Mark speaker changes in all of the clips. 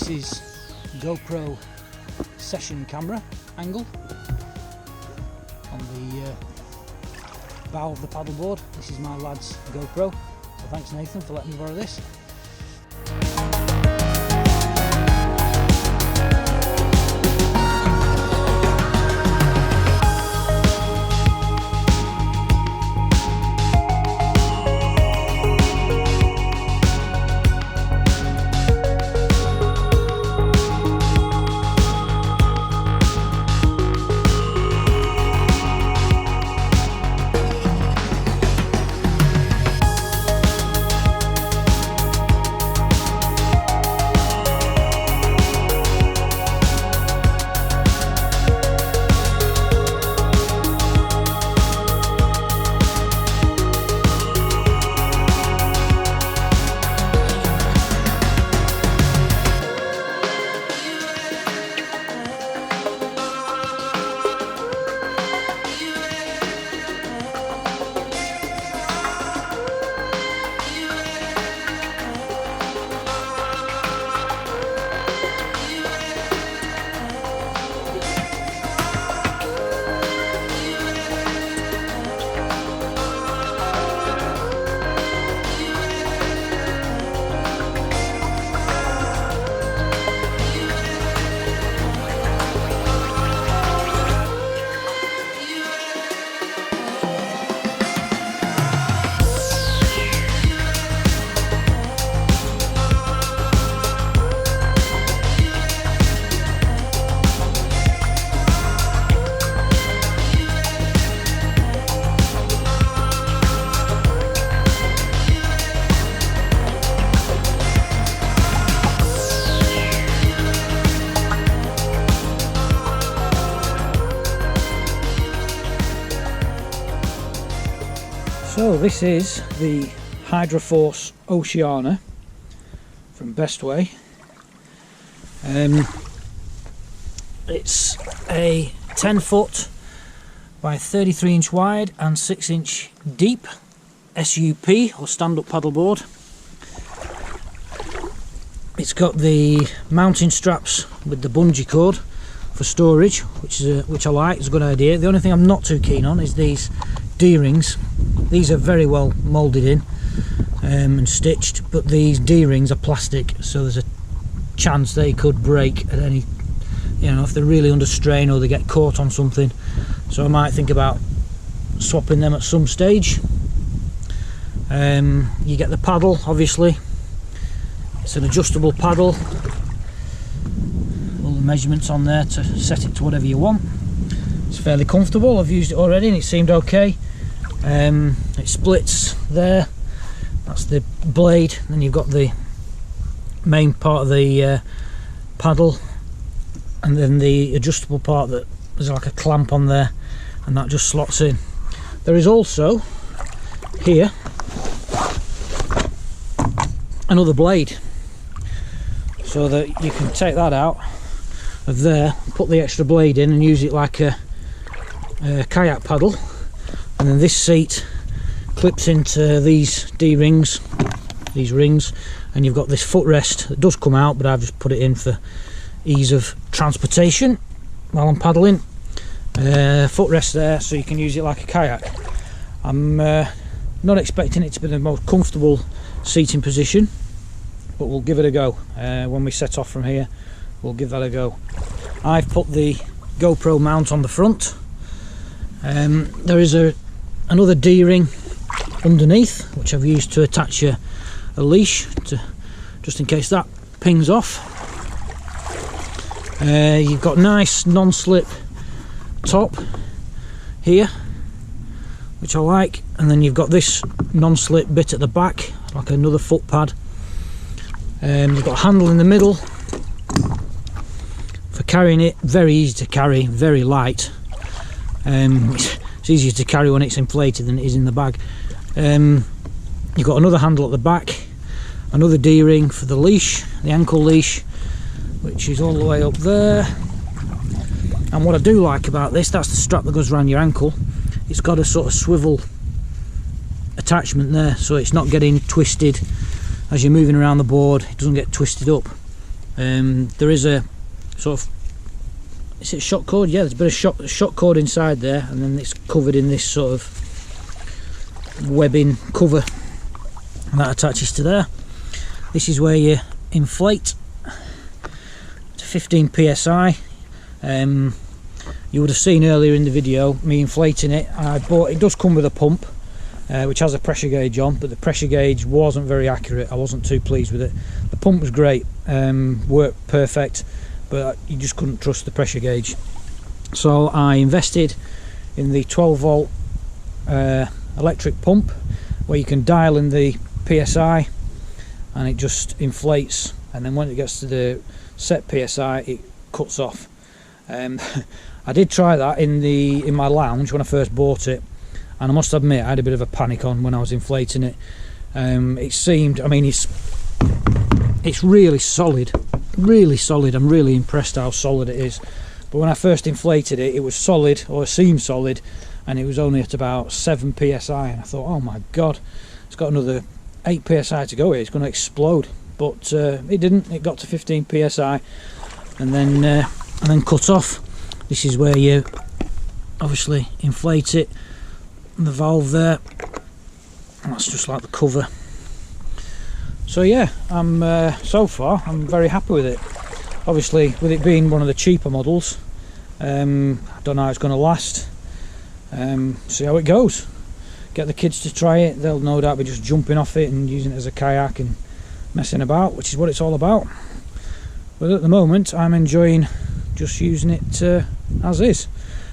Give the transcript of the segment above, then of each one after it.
Speaker 1: This is GoPro session camera angle on the bow of the paddleboard. This is my lad's GoPro, so thanks Nathan for letting me borrow this. So this is the Hydro-Force Oceana from Bestway. It's a 10 foot by 33 inch wide and 6 inch deep SUP or stand-up paddleboard. It's got the mounting straps with the bungee cord for storage, which I like. It's a good idea. The only thing I'm not too keen on is these D-rings. These are very well moulded in and stitched, but these D-rings are plastic, so there's a chance they could break at any, if they're really under strain or they get caught on something. So I might think about swapping them at some stage. You get the paddle, obviously. It's an adjustable paddle. All the measurements on there to set it to whatever you want. It's fairly comfortable. I've used it already and it seemed okay. It splits there, that's the blade, then you've got the main part of the paddle, and then the adjustable part that there's like a clamp on there, and that just slots in. There is also here another blade, so that you can take that out of there, put the extra blade in and use it like a kayak paddle. And then this seat clips into these D-rings, these rings, and you've got this footrest that does come out, but I've just put it in for ease of transportation while I'm paddling. Footrest there, so you can use it like a kayak. I'm not expecting it to be the most comfortable seating position, but we'll give it a go. When we set off from here, we'll give that a go. I've put the GoPro mount on the front. There is another D-ring underneath, which I've used to attach a leash to, just in case that pings off. You've got nice non-slip top here, which I like, and then you've got this non-slip bit at the back, like another foot pad. You've got a handle in the middle for carrying it. Very easy to carry, very light. It's easier to carry when it's inflated than it is in the bag. You've got another handle at the back, another D-ring for the leash, the ankle leash, which is all the way up there. And what I do like about this, that's the strap that goes around your ankle. It's got a sort of swivel attachment there, so it's not getting twisted as you're moving around the board. It doesn't get twisted up. There is a sort of, is it shock cord? Yeah, there's a bit of shock cord inside there, and then it's covered in this sort of webbing cover that attaches to there. This is where you inflate to 15 psi. You would have seen earlier in the video me inflating it. It does come with a pump which has a pressure gauge on, but the pressure gauge wasn't very accurate. I wasn't too pleased with it. The pump was great, worked perfect, but you just couldn't trust the pressure gauge. So I invested in the 12 volt electric pump, where you can dial in the PSI and it just inflates, and then when it gets to the set PSI it cuts off. I did try that in my lounge when I first bought it, and I must admit I had a bit of a panic on when I was inflating it. It seemed, I mean, it's really solid, really solid. I'm really impressed how solid it is. But when I first inflated it, it was solid, or it seemed solid, and it was only at about 7 psi, and I thought, oh my god, it's got another 8 psi to go here, it's going to explode. But it didn't. It got to 15 psi and then cut off. This is where you obviously inflate it, and the valve there, and that's just like the cover. So yeah, so far I'm very happy with it. Obviously, with it being one of the cheaper models, I don't know how it's going to last. See how it goes. Get the kids to try it. They'll no doubt be just jumping off it and using it as a kayak and messing about, which is what it's all about. But at the moment I'm enjoying just using it as is.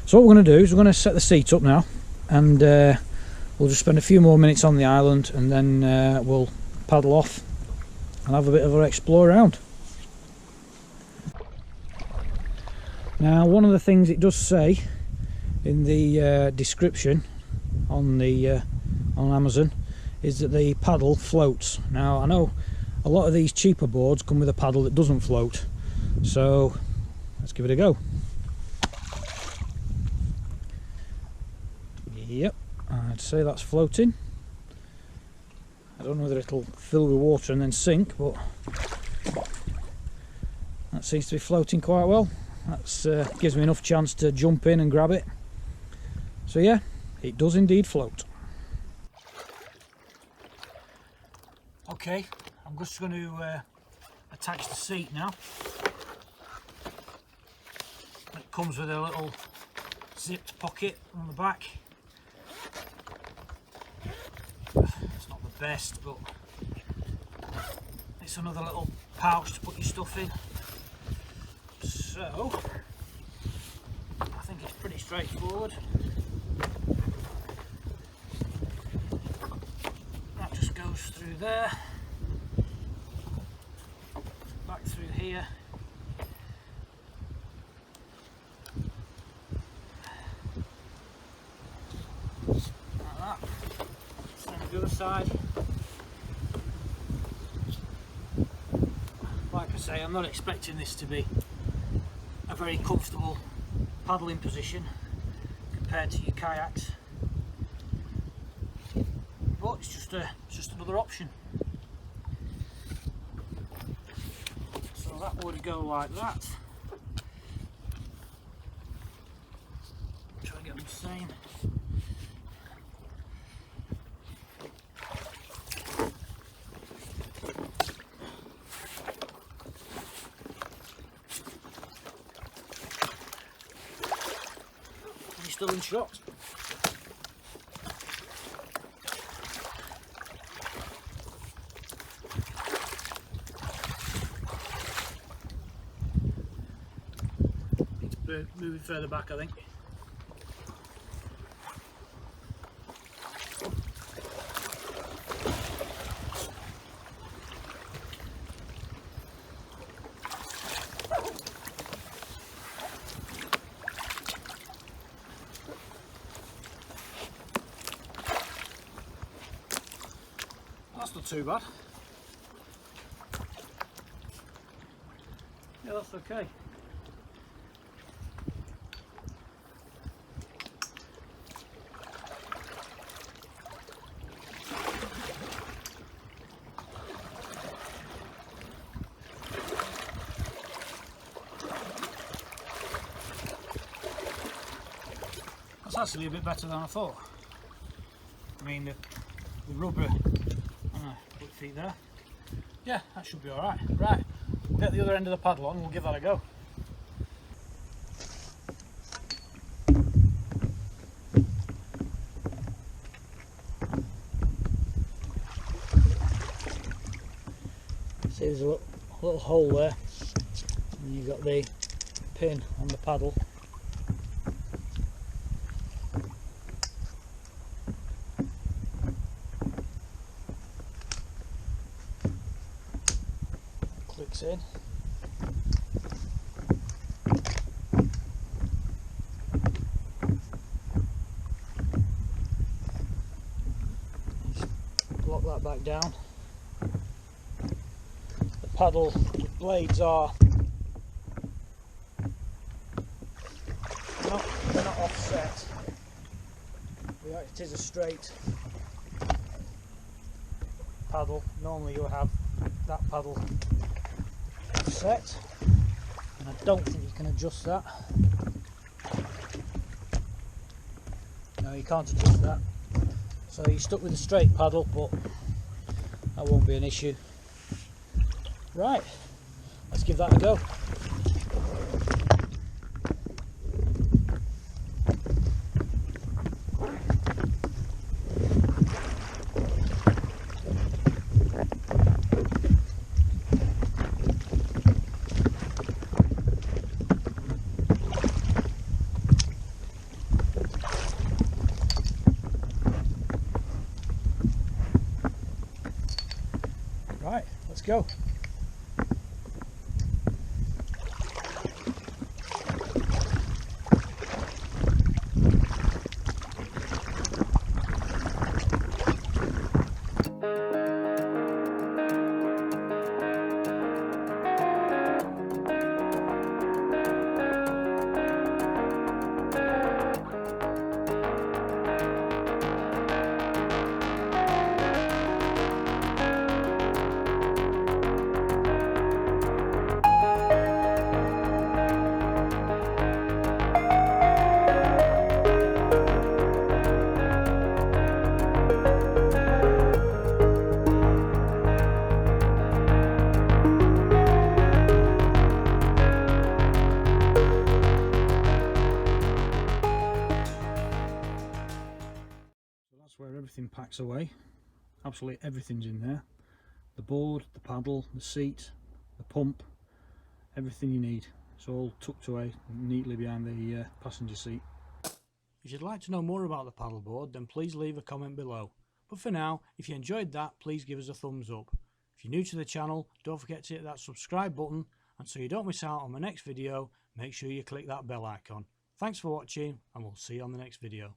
Speaker 1: So what we're going to do is we're going to set the seat up now, and we'll just spend a few more minutes on the island, and then we'll paddle off and have a bit of an explore around. Now, one of the things it does say in the description on Amazon is that the paddle floats. Now, I know a lot of these cheaper boards come with a paddle that doesn't float, so let's give it a go. Yep, I'd say that's floating. I don't know whether it'll fill with water and then sink, but that seems to be floating quite well. That gives me enough chance to jump in and grab it. So yeah, it does indeed float. Okay, I'm just going to attach the seat now. It comes with a little zipped pocket on the back. It's not the best, but it's another little pouch to put your stuff in. So I think it's pretty straightforward. That just goes through there, back through here, like that. Same as the other side. Like I say, I'm not expecting this to be a very comfortable paddling position compared to your kayaks, but it's just another option. So that would go like that. Try and get them the same. Still in shot. Need to move it further back, I think. That's not too bad. Yeah, that's okay. That's actually a bit better than I thought. I mean, the rubber put feet there. Yeah, that should be alright. Right, get the other end of the paddle on and we'll give that a go. See, there's a little hole there, and you've got the pin on the paddle. Clicks in. Just lock that back down. The paddle blades are they're not offset. It is a straight paddle. Normally you'll have that paddle set, and I don't think you can adjust that. No, you can't adjust that, so you're stuck with a straight paddle, but that won't be an issue. Right, let's give that a go. Right, let's go. Where everything packs away. Absolutely everything's in there. The board, the paddle, the seat, the pump, everything you need. It's all tucked away neatly behind the passenger seat. If you'd like to know more about the paddleboard, then please leave a comment below. But for now, if you enjoyed that, please give us a thumbs up. If you're new to the channel, don't forget to hit that subscribe button, and so you don't miss out on my next video, make sure you click that bell icon. Thanks for watching, and we'll see you on the next video.